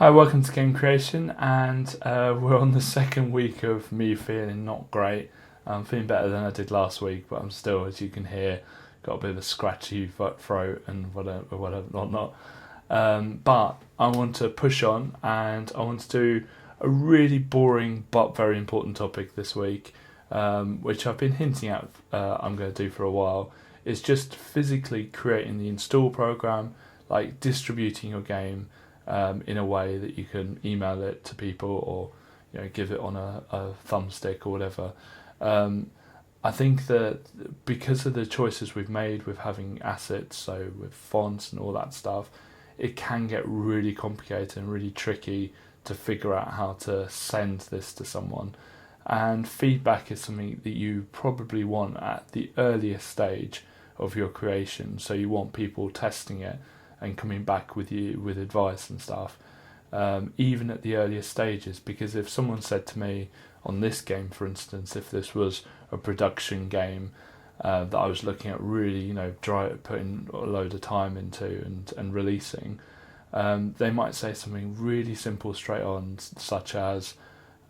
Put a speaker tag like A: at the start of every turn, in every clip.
A: Hi, welcome to Game Creation, and we're on the second week of me feeling not great. I'm feeling better than I did last week, but I'm still, as you can hear, got a bit of a scratchy throat and whatnot. But I want to push on, and I want to do a really boring but very important topic this week, which I've been hinting at I'm going to do for a while. It's just physically creating the install program, like distributing your game in a way that you can email it to people or give it on a thumbstick or whatever. I think that because of the choices we've made with having assets, so with fonts and all that stuff, it can get really complicated and really tricky to figure out how to send this to someone. And feedback is something that you probably want at the earliest stage of your creation, so you want people testing it and coming back with you with advice and stuff, even at the earliest stages. Because if someone said to me on this game, for instance, if this was a production game that I was looking at really, putting a load of time into and releasing, they might say something really simple straight on, such as,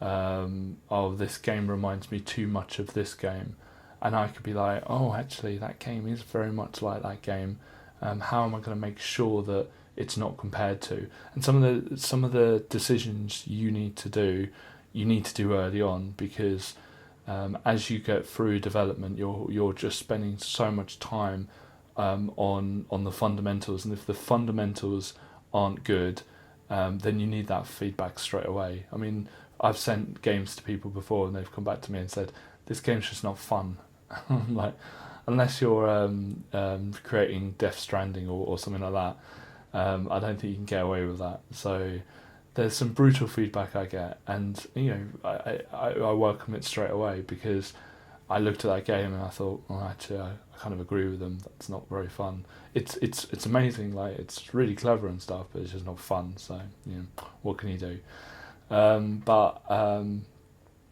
A: "Oh, this game reminds me too much of this game," and I could be like, "Oh, actually, that game is very much like that game. How am I going to make sure that it's not compared to?" And some of the decisions you need to do early on, because as you get through development, you're just spending so much time on the fundamentals, and if the fundamentals aren't good, then you need that feedback straight away. I mean, I've sent games to people before, and they've come back to me and said, "This game's just not fun." Like, unless you're creating Death Stranding or something like that, I don't think you can get away with that. So there's some brutal feedback I get, and I welcome it straight away, because I looked at that game and I thought, well, actually, I kind of agree with them. That's not very fun. It's amazing, like it's really clever and stuff, but it's just not fun. So what can you do?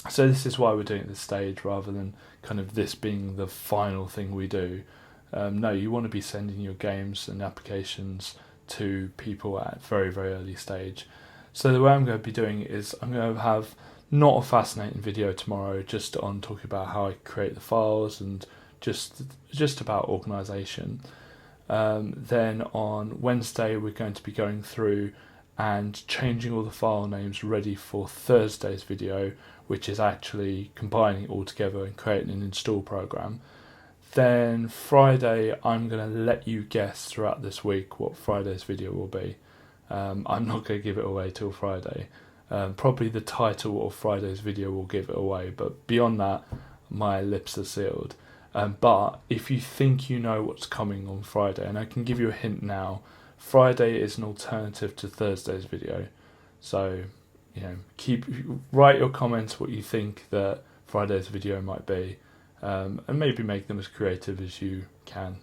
A: So this is why we're doing it at this stage, rather than kind of this being the final thing we do. No, you want to be sending your games and applications to people at a very, very early stage. So the way I'm going to be doing it is I'm going to have not a fascinating video tomorrow just on talking about how I create the files and just about organisation. Then on Wednesday we're going to be going through and changing all the file names ready for Thursday's video, which is actually combining it all together and creating an install program. Then Friday, I'm going to let you guess throughout this week what Friday's video will be. I'm not going to give it away till Friday. Probably the title of Friday's video will give it away, but beyond that, my lips are sealed. But if you think you know what's coming on Friday, and I can give you a hint now, Friday is an alternative to Thursday's video. So write your comments what you think that Friday's video might be, and maybe make them as creative as you can.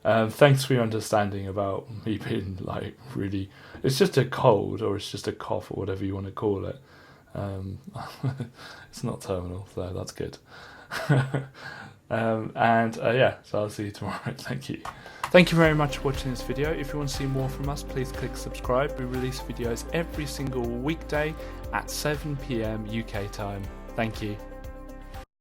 A: Thanks for your understanding about me being like really, it's just a cold or it's just a cough or whatever you want to call it. It's not terminal, so that's good. So I'll see you tomorrow. Thank you. Thank you very much for watching this video. If you want to see more from us, please click subscribe. We release videos every single weekday at 7 PM UK time. Thank you.